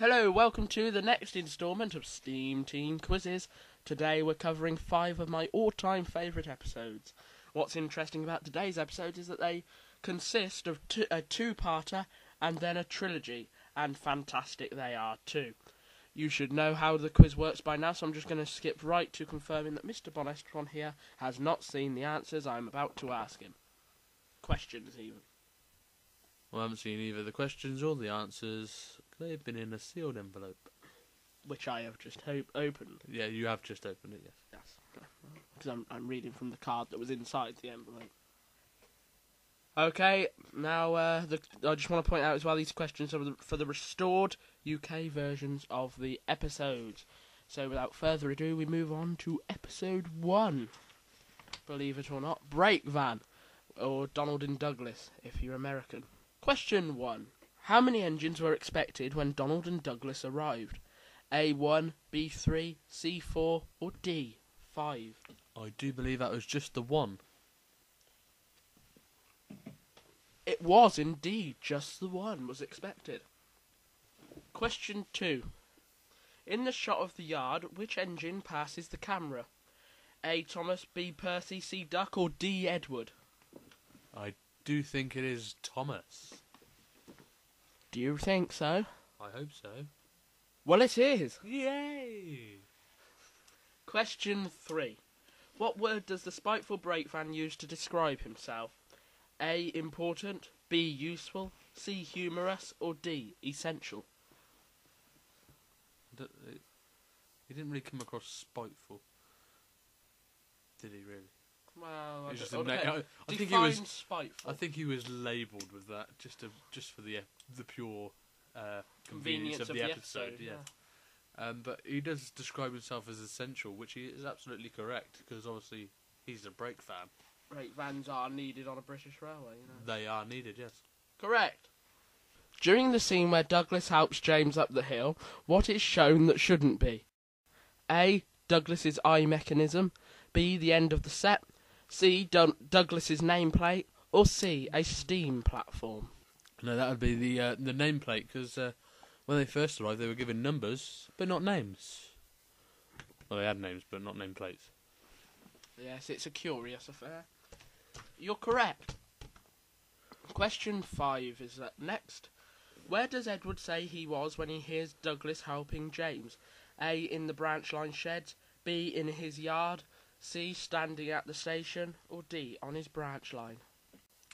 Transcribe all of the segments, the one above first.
Hello, welcome to the next instalment of SteamTeam quizzes. Today we're covering 5 of my all-time favourite episodes. What's interesting about today's episodes is that they consist of a two-parter and then a trilogy, and fantastic they are too. You should know how the quiz works by now, so I'm just going to skip right to confirming that Mr. BonEsterphon here has not seen the answers I'm about to ask him. Questions, even. Well, I haven't seen either the questions or the answers. They've been in a sealed envelope. Which I have just opened. Yeah, you have just opened it, yes. Yes. Because I'm reading from the card that was inside the envelope. Okay, now I just want to point out as well these questions are for the restored UK versions of the episodes. So without further ado, we move on to episode 1. Believe it or not, Brakevan, or Donald and Douglas if you're American. Question 1. How many engines were expected when Donald and Douglas arrived? A1, B3, C4, or D5? I do believe that was just the one. It was indeed just the one was expected. Question 2. In the shot of the yard, which engine passes the camera? A. Thomas, B. Percy, C. Duck, or D. Edward? I do think it is Thomas. Do you think so? I hope so. Well, it is. Yay! Question 3. What word does the Spiteful Brakevan use to describe himself? A. Important, B. Useful, C. Humorous, or D. Essential? He didn't really come across spiteful, did he? Really? Well, It's just okay. I think he was. Spiteful. I think he was labelled with that just for the pure convenience of the episode. Yeah. But he does describe himself as essential, which he is absolutely correct because obviously he's a brake fan. Brake vans are needed on a British railway, you know. They are needed, yes. Correct. During the scene where Douglas helps James up the hill, what is shown that shouldn't be? A. Douglas's eye mechanism, B. the end of the set, C. Douglas's nameplate, or C. a steam platform? No, that would be the nameplate, because when they first arrived, they were given numbers, but not names. Well, they had names, but not nameplates. Yes, it's a curious affair. You're correct. Question 5 is next. Where does Edward say he was when he hears Douglas helping James? A. in the branch line sheds, B. in his yard, C. standing at the station, or D. on his branch line?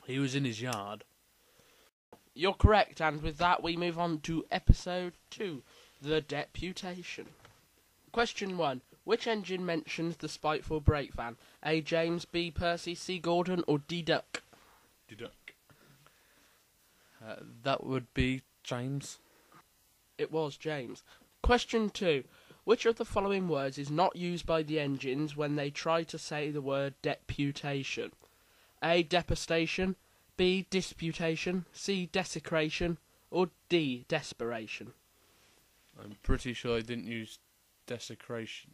He was in his yard. You're correct, and with that we move on to episode 2, the Deputation. Question 1. Which engine mentions the Spiteful Brakevan? A. James, B. Percy, C. Gordon, or D. Duck? D. Duck. That would be James. It was James. Question 2. Which of the following words is not used by the engines when they try to say the word deputation? A. Depostation, B. Disputation, C. Desecration, or D. Desperation? I'm pretty sure I didn't use desecration.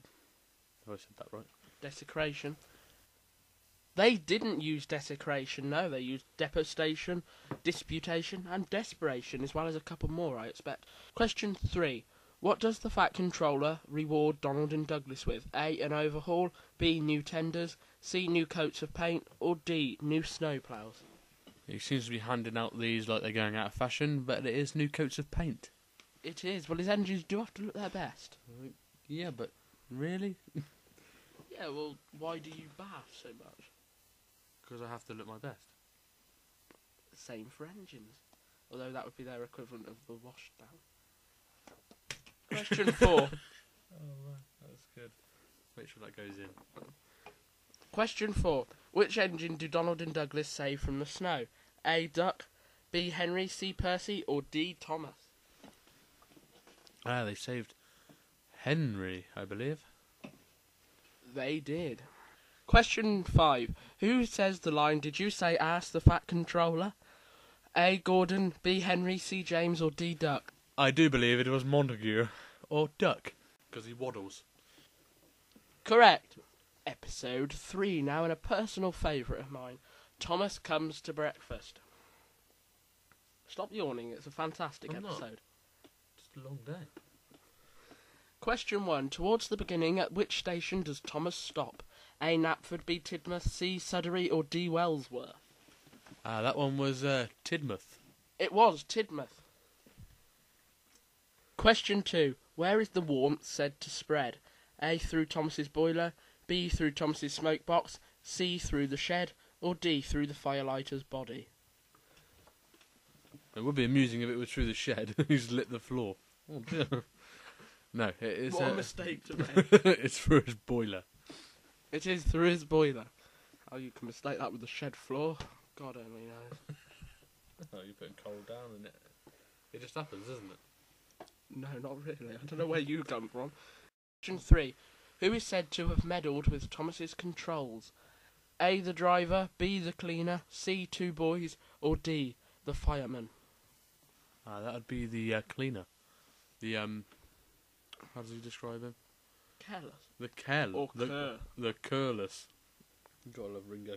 Have I said that right? Desecration. They didn't use desecration, no. They used depostation, disputation, and desperation, as well as a couple more, I expect. Question 3. What does the Fat Controller reward Donald and Douglas with? A. An overhaul, B. New tenders, C. New coats of paint, or D. New snowplows? He seems to be handing out these like they're going out of fashion, but it is new coats of paint. It is. Well, his engines do have to look their best. Yeah, but really? Yeah, well, why do you bath so much? Because I have to look my best. Same for engines. Although that would be their equivalent of the wash down. Question 4. Oh, wow, that's good. Make sure that goes in. Question 4. Which engine do Donald and Douglas save from the snow? A. Duck, B. Henry, C. Percy, or D. Thomas? They saved Henry, I believe. They did. Question 5. Who says the line, "Did you say ask the Fat Controller"? A. Gordon, B. Henry, C. James, or D. Duck? I do believe it was Montague, or Duck, because he waddles. Correct. Episode 3 now, and a personal favourite of mine. Thomas comes to breakfast. Stop yawning, it's a fantastic I'm not. episode. Just a long day. Question 1. Towards the beginning, at which station does Thomas stop? A. Knapford, B. Tidmouth, C. Sudbury, or D. Wellsworth? That one was Tidmouth. It was Tidmouth. Question 2. Where is the warmth said to spread? A. Through Thomas's boiler, B. Through Thomas's smoke box, C. Through the shed, or D. Through the firelighter's body? It would be amusing if it was through the shed. He's lit the floor. Oh dear. No, it is. What a mistake to make. It's through his boiler. It is through his boiler. Oh, you can mistake that with the shed floor. God only knows. Oh, you put coal down in it. It just happens, doesn't it? No, not really. I don't know where you come from. Question 3. Who is said to have meddled with Thomas's controls? A. The driver, B. The cleaner, C. 2 boys, or D. The fireman? That would be the cleaner. The how does he describe him? Careless. The careless. Or cur. The careless. Gotta love Ringo.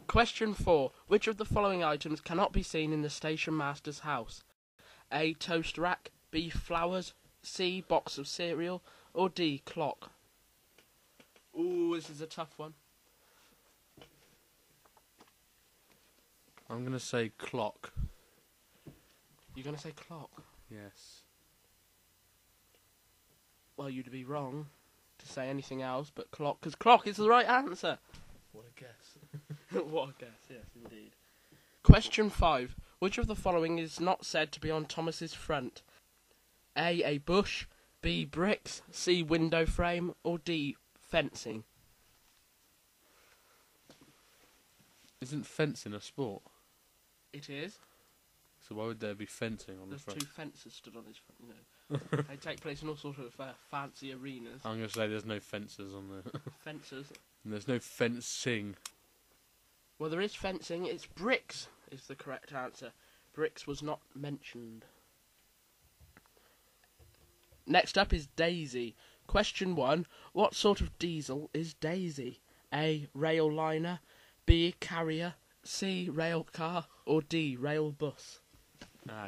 Question 4. Which of the following items cannot be seen in the station master's house? A. Toast rack, B. Flowers, C. Box of cereal, or D. Clock? Ooh, this is a tough one. I'm gonna say clock. You're going to say clock? Yes. Well, you'd be wrong to say anything else but clock, because clock is the right answer. What a guess. What a guess, yes, indeed. Question 5. Which of the following is not said to be on Thomas's front? A bush, B. Bricks, C. Window frame, or D. Fencing? Isn't fencing a sport? It is. So why would there be fencing on the front? There's 2 fences stood on his front, you know. They take place in all sorts of fancy arenas. I'm going to say there's no fences on there. Fences. And there's no fencing. Well, there is fencing. It's bricks is the correct answer. Bricks was not mentioned. Next up is Daisy. Question 1. What sort of diesel is Daisy? A. Rail liner, B. Carrier, C. Rail car, or D. Rail bus?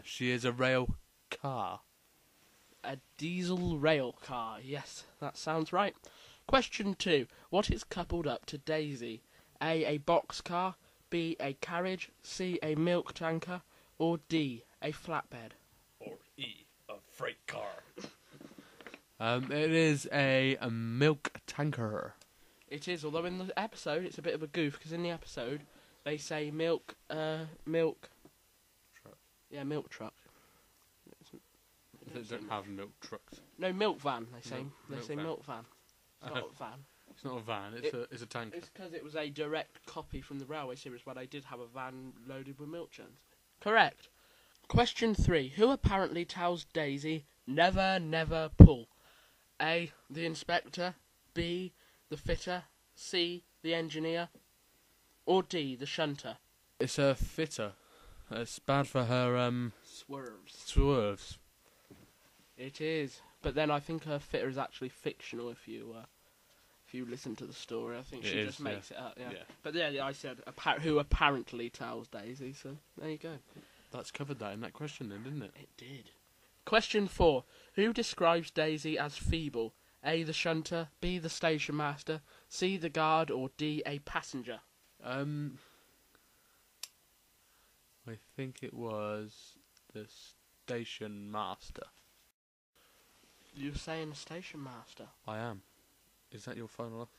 She is a rail car. A diesel rail car. Yes, that sounds right. Question 2. What is coupled up to Daisy? A box car, B. A carriage, C. A milk tanker, or D. A flatbed? Or E. A freight car. It is a milk tanker. It is, although in the episode it's a bit of a goof, because in the episode they say milk. Truck. Yeah, milk truck. They don't have milk trucks. No, milk van. They say Milk van. milk van. It's not a van. It's not a van. It's a tanker. It's because it was a direct copy from the Railway series where they did have a van loaded with milk churns. Correct. Question 3. Who apparently tells Daisy never, never pull? A. The inspector, B. The fitter, C. The engineer, or D. The shunter? It's a fitter. It's bad for her swerves. It is, but then I think her fitter is actually fictional. If you listen to the story, I think she just makes it up. Yeah. But yeah, I said who apparently tells Daisy. So there you go. That's covered that in that question, then, didn't it? It did. Question 4. Who describes Daisy as feeble? A. The shunter, B. The station master, C. The guard, or D. A passenger? I think it was the station master. You're saying the station master? I am. Is that your final?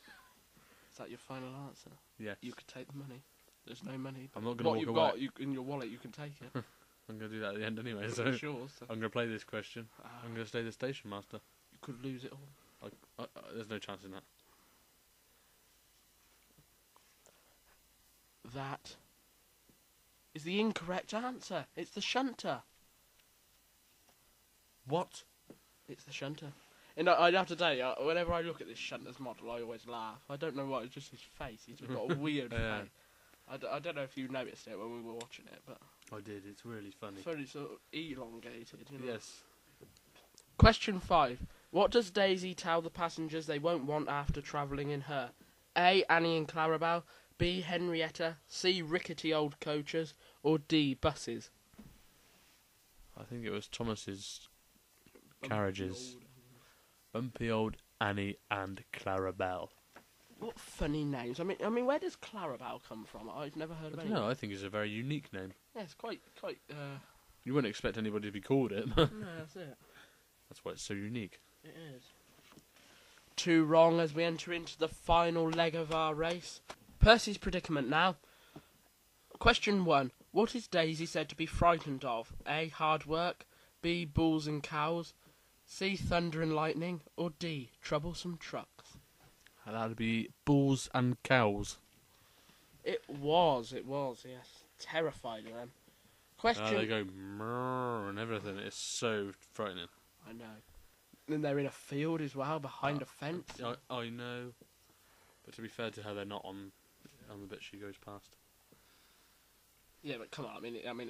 Is that your final answer? Yes. You could take the money. There's no money. I'm not going to walk what away. you've got in your wallet, you can take it. I'm going to do that at the end anyway. So Sure. So I'm going to play this question. I'm going to stay the station master. you could lose it all. There's no chance in that. That is the incorrect answer. It's the shunter. What? It's the shunter. And I'd have to tell you, whenever I look at this shunter's model, I always laugh. I don't know why, it's just his face. He's just got a weird face. I don't know if you noticed it when we were watching it, but I did. It's really funny. it's very sort of elongated. You know? Yes. Question 5. What does Daisy tell the passengers they won't want after travelling in her? A. Annie and Clarabelle, B. Henrietta, C. Rickety old coaches, or D. Buses? I think it was Thomas's carriages. Bumpy old Annie and Clarabelle. What funny names. I mean, where does Clarabelle come from? I've never heard of it. No, I think it's a very unique name. Yeah, it's quite. You wouldn't expect anybody to be called it. No, that's it. That's why it's so unique. It is. 2 wrong as we enter into the final leg of our race. Percy's predicament now. Question 1. What is Daisy said to be frightened of? A. Hard work. B. Bulls and cows. C. Thunder and lightning. Or D. Troublesome trucks. And that would be bulls and cows. It was, yes. Terrified of them. Question... They go mrrr and everything. It's so frightening. I know. And they're in a field as well, behind a fence. I know. But to be fair to her, they're not on the bit she goes past. Yeah, but come on. I mean,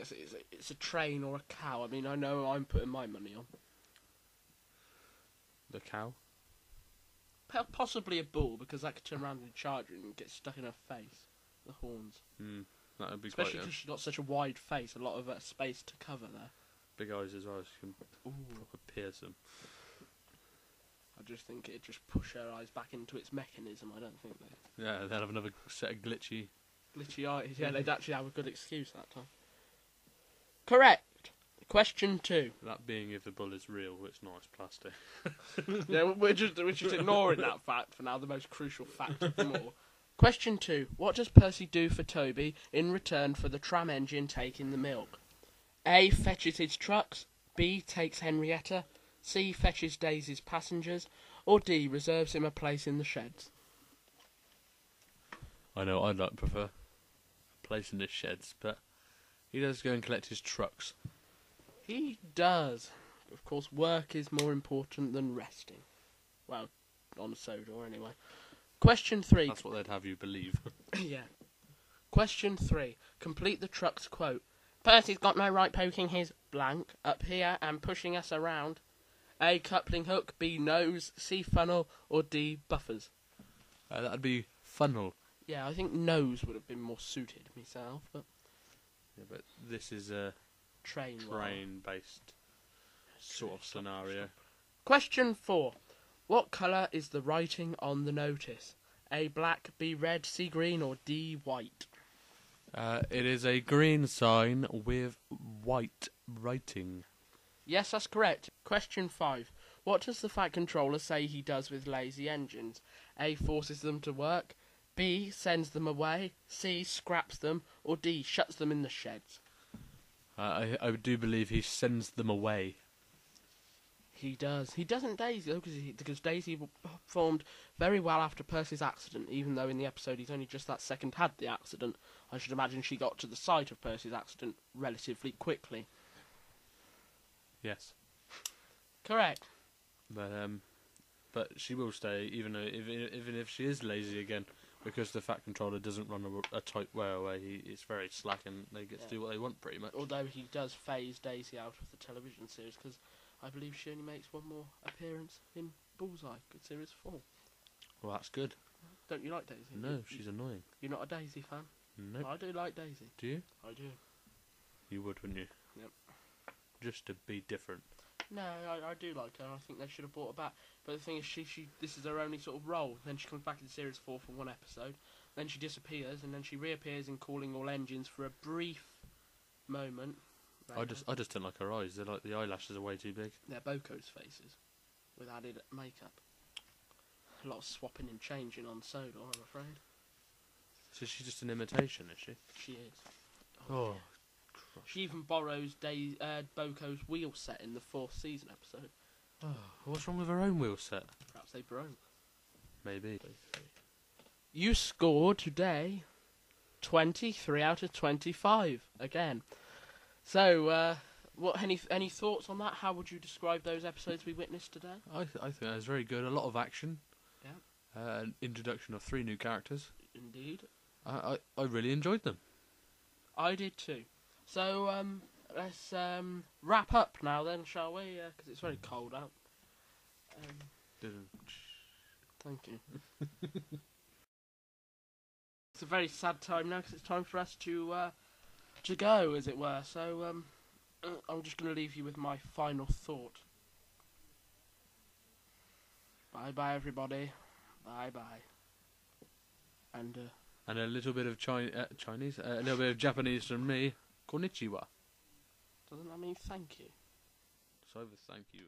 it's a train or a cow. I mean, I know I'm putting my money on. The cow? Possibly a bull, because that could turn around and charge her and get stuck in her face. The horns. That would be especially because she's got such a wide face, a lot of space to cover there. Big eyes as well, she can proper pierce them. I just think it'd just push her eyes back into its mechanism. I don't think they... Yeah, they'll have another set of glitchy eyes. Yeah, they'd actually have a good excuse that time. Correct. Question 2. That being if the bull is real, it's not, it's plastic. Yeah, we're just ignoring that fact for now, the most crucial fact of them all. Question 2. What does Percy do for Toby in return for the tram engine taking the milk? A. Fetches his trucks. B. Takes Henrietta. C. Fetches Daisy's passengers. Or D. Reserves him a place in the sheds. I know I'd prefer a place in the sheds, but he does go and collect his trucks. He does. Of course, work is more important than resting. Well, on a soda anyway. Question 3. That's what they'd have you believe. Yeah. Question 3. Complete the truck's quote. Percy's got no right poking his blank up here and pushing us around. A. Coupling hook. B. Nose. C. Funnel. Or D. Buffers. That'd be funnel. Yeah, I think nose would have been more suited myself, but... Yeah, but this is a train-based sort of scenario. Question 4. What colour is the writing on the notice? A. Black. B. Red. C. Green. Or D. White. It is a green sign with white writing. Yes, that's correct. Question 5. What does the Fat Controller say he does with lazy engines? A. Forces them to work. B. Sends them away. C. Scraps them. Or D. Shuts them in the sheds. I do believe he sends them away. He does. He doesn't Daisy, though, because Daisy performed very well after Percy's accident, even though in the episode he's only just that second had the accident. I should imagine she got to the site of Percy's accident relatively quickly. Yes. Correct. But she will stay, even if she is lazy again, because the Fat Controller doesn't run a tight way away. It's very slack, and they get to do what they want pretty much. Although he does phase Daisy out of the television series, because I believe she only makes one more appearance in Bullseye, Series 4. Well, that's good. Don't you like Daisy? No, she's annoying. You're not a Daisy fan? No. Nope. I do like Daisy. Do you? I do. You would, wouldn't you? Yep. Just to be different. No, I do like her. I think they should have brought her back. But the thing is, this is her only sort of role. Then she comes back in Series 4 for one episode. Then she disappears, and then she reappears in Calling All Engines for a brief moment. I just don't like her eyes. They're like, the eyelashes are way too big. They're Boko's faces, with added makeup. A lot of swapping and changing on Sodor, I'm afraid. So she's just an imitation, is she? She is. Oh. She even borrows Boko's wheel set in the 4th season episode. Oh, what's wrong with her own wheel set? Perhaps they broke. Maybe. You scored today 23 out of 25 again. So, any thoughts on that? How would you describe those episodes we witnessed today? I think that was very good. A lot of action. Yeah. An introduction of 3 new characters. Indeed. I really enjoyed them. I did too. So, let's wrap up now then, shall we? Because it's very cold out. Thank you. It's a very sad time now because it's time for us to go, as it were. So, I'm just going to leave you with my final thought. Bye bye, everybody. Bye bye. And a little bit of Chinese, a little bit of Japanese from me. Konnichiwa. Doesn't that mean thank you? So thank you.